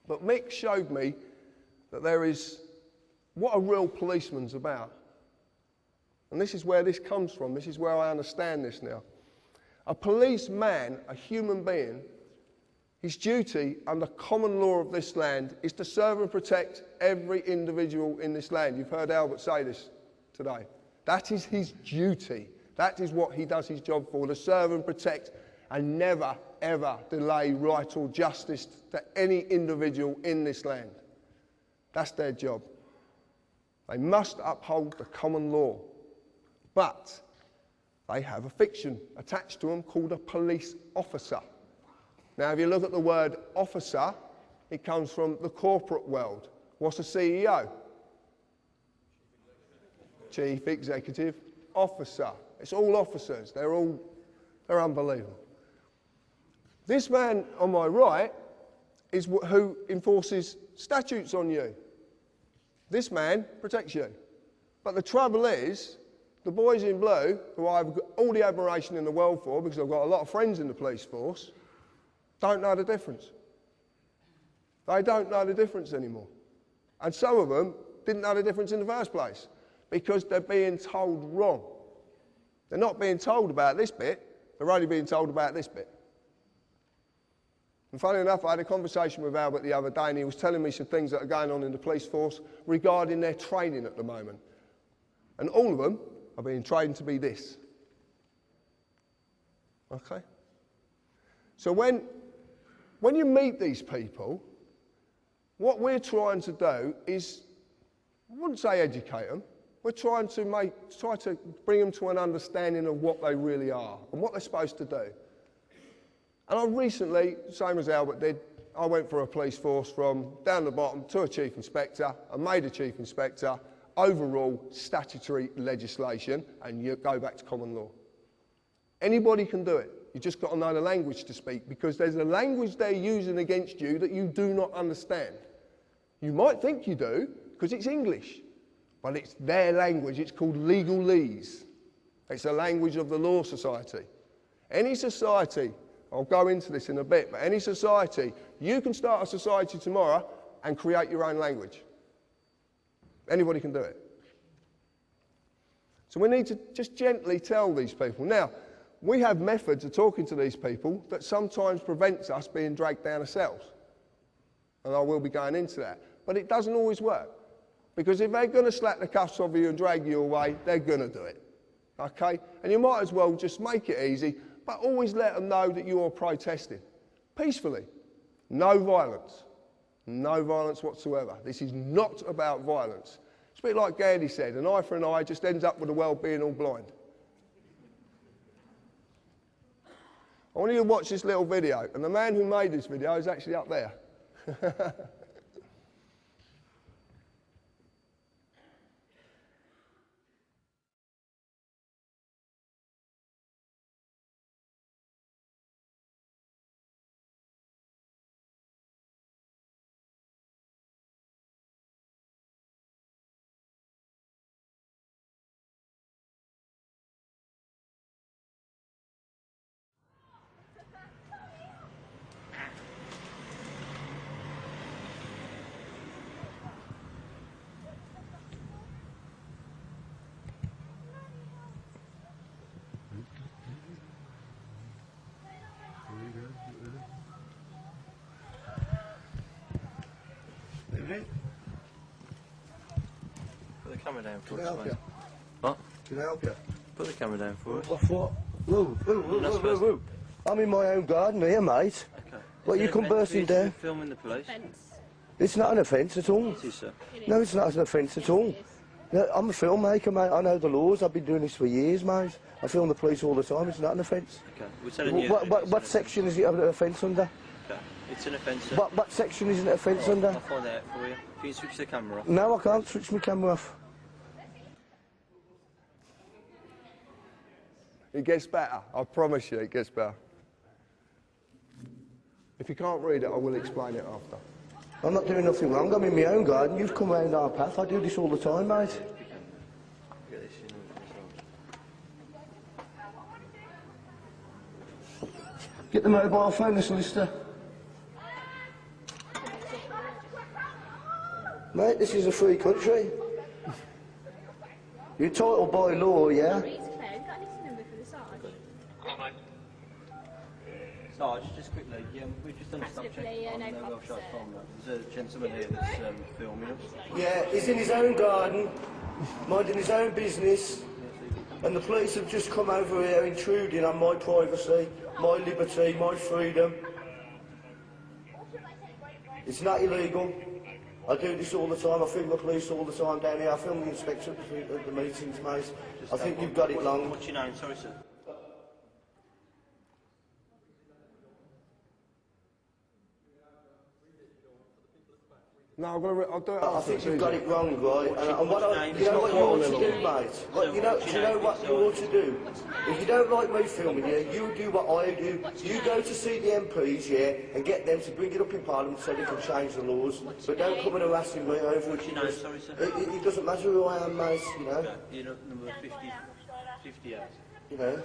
But Mick showed me that there is what a real policeman's about. And this is where this comes from. This is where I understand this now. A policeman, a human being, his duty under common law of this land is to serve and protect every individual in this land. You've heard Albert say this today. That is his duty. That is what he does his job for, to serve and protect and never, ever delay right or justice to any individual in this land. That's their job. They must uphold the common law. But they have a fiction attached to them called a police officer. Now, if you look at the word officer, it comes from the corporate world. What's a CEO? Chief Executive Officer. It's all officers. They're unbelievable. This man on my right is who enforces statutes on you. This man protects you. But the trouble is, the boys in blue, who I've got all the admiration in the world for, because I've got a lot of friends in the police force, don't know the difference. They don't know the difference anymore. And some of them didn't know the difference in the first place, because they're being told wrong. They're not being told about this bit, they're only being told about this bit. And funny enough, I had a conversation with Albert the other day, and he was telling me some things that are going on in the police force regarding their training at the moment. And all of them are being trained to be this. Okay? So when you meet these people, what we're trying to do is, I wouldn't say educate them, we're trying to try to bring them to an understanding of what they really are and what they're supposed to do. And I recently, same as Albert did, I went for a police force from down the bottom to a chief inspector and made a chief inspector, overall statutory legislation, and you go back to common law. Anybody can do it. You've just got to know the language to speak, because there's a language they're using against you that you do not understand. You might think you do, because it's English, but it's their language. It's called legalese. It's a language of the Law Society. Any society, I'll go into this in a bit, but any society, you can start a society tomorrow and create your own language. Anybody can do it. So we need to just gently tell these people. Now, we have methods of talking to these people that sometimes prevents us being dragged down ourselves. And I will be going into that. But it doesn't always work. Because if they're going to slap the cuffs off you and drag you away, they're going to do it. Okay? And you might as well just make it easy, but always let them know that you're protesting. Peacefully. No violence. No violence whatsoever. This is not about violence. It's a bit like Gandhi said, an eye for an eye just ends up with the world being all blind. I want you to watch this little video, and the man who made this video is actually up there. Put the camera down for Can I us, help mate. you? What? Can I help you? Put the camera down for us. What for? Whoa. I'm in my own garden here, mate. Okay. What, you come bursting down? Filming the police? It's not an offence at all. It is, sir. No, it's not an offence at all. No, I'm a filmmaker, mate. I know the laws. I've been doing this for years, mate. I film the police all the time. It's not an offence. Okay. We're telling you. What section is it an offence under? Okay. It's an offence, sir. What section is it an offence under? I'll find out for you. Can you switch the camera off? No, I can't switch my camera off. It gets better. I promise you it gets better. If you can't read it, I will explain it after. I'm not doing nothing wrong. I'm in my own garden. You've come round our path. I do this all the time, mate. Get this in. Get the mobile phone, the solicitor. Mate, this is a free country. You're entitled by law, yeah? Sarge, just quickly, we've just done a stop check on the Welsh Farm. There's a gentleman here that's filming us. Yeah, he's in his own garden, minding his own business, and the police have just come over here intruding on my privacy, my liberty, my freedom. It's not illegal. I do this all the time. I film the police all the time down here. I film the inspector at the meetings, mate. I think you've got it wrong. What's your name? Sorry, sir. No, I'll do it. I think you've got it wrong, right? And you know what you ought to do, mate? Do you know what you ought to do? If you don't like me filming you, you do what I do. You go to see the MPs, yeah, and get them to bring it up in Parliament so they can change the laws. But don't come and harassing me over it. Sorry, sir. It doesn't matter who I am, mate, you know. You're number 58. You know.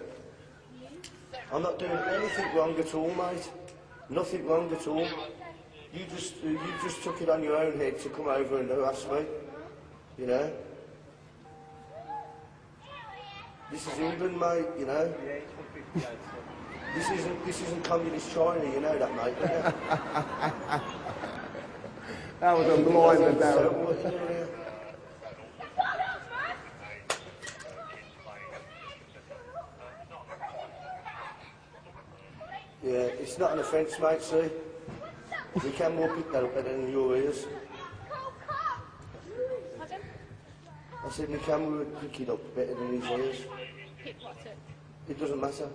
I'm not doing anything wrong at all, mate. Nothing wrong at all. You just took it on your own head to come over and harass me, you know. This is England, mate, you know. This isn't communist China, you know that, mate. Don't you? That was a blinder, Darren. Yeah, it's not an offence, mate, see. We can more pick that up better than your ears. Pardon? I said my camera would pick it up better than his ears. Pick what up? It doesn't matter.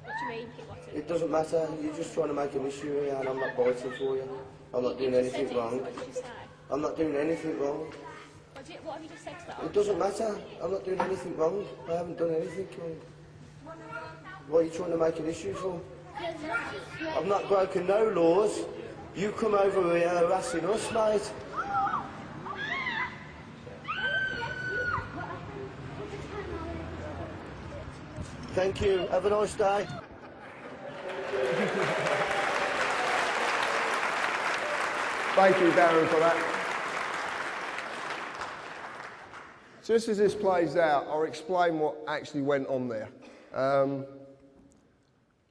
What do you mean, pick what up? It doesn't matter. You're just trying to make an issue here and I'm not biting for you. I'm not doing anything wrong. What did you say? I'm not doing anything wrong. What have you just said to that? It doesn't matter. I'm not doing anything wrong. I haven't done anything wrong. What are you trying to make an issue for? I've not broken no laws. You come over here harassing us, mate. Thank you. Have a nice day. Thank you, Darren, for that. Just as this plays out, I'll explain what actually went on there.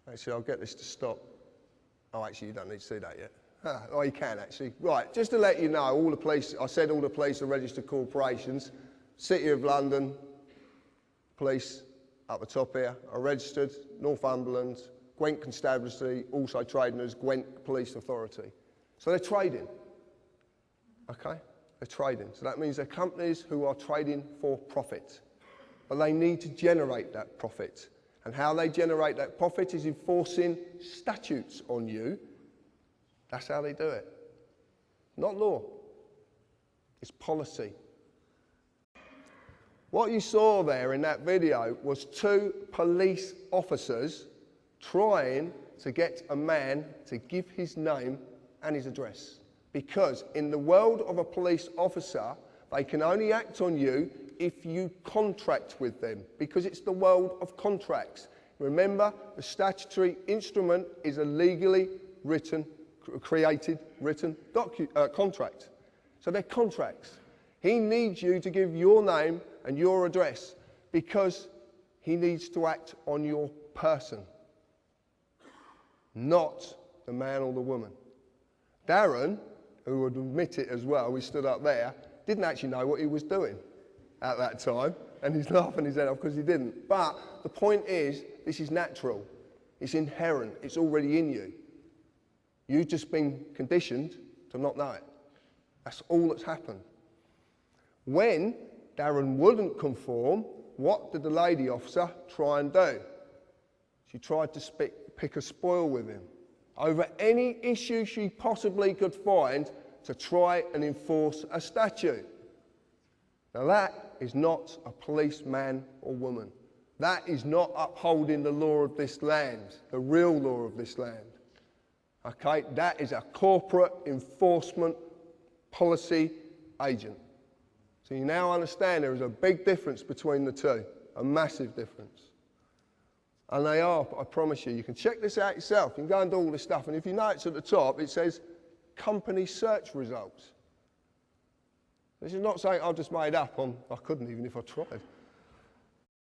Actually, I'll get this to stop. Oh, actually, you don't need to see that yet. Oh, you can actually. Right, just to let you know, all the police, I said all the police are registered corporations. City of London Police, up the top here, are registered. Northumberland, Gwent Constabulary, also trading as Gwent Police Authority. So they're trading, okay? They're trading. So that means they're companies who are trading for profit. But they need to generate that profit. And how they generate that profit is enforcing statutes on you. That's how they do it. Not law. It's policy. What you saw there in that video was two police officers trying to get a man to give his name and his address. Because in the world of a police officer, they can only act on you if you contract with them, because it's the world of contracts. Remember, the statutory instrument is a legally created written contract. So they're contracts. He needs you to give your name and your address because he needs to act on your person, not the man or the woman. Darren, who would admit it as well, he stood up there, didn't actually know what he was doing at that time, and he's laughing his head off because he didn't. But the point is, this is natural. It's inherent. It's already in you. You've just been conditioned to not know it. That's all that's happened. When Darren wouldn't conform, what did the lady officer try and do? She tried to pick a spoil with him over any issue she possibly could find to try and enforce a statute. Now that is not a policeman or woman. That is not upholding the law of this land, the real law of this land. Okay, that is a corporate enforcement policy agent. So you now understand there is a big difference between the two, a massive difference. And they are, I promise you, you can check this out yourself. You can go and do all this stuff, and if you notice at the top, it says company search results. This is not something I've just made up. I couldn't even if I tried.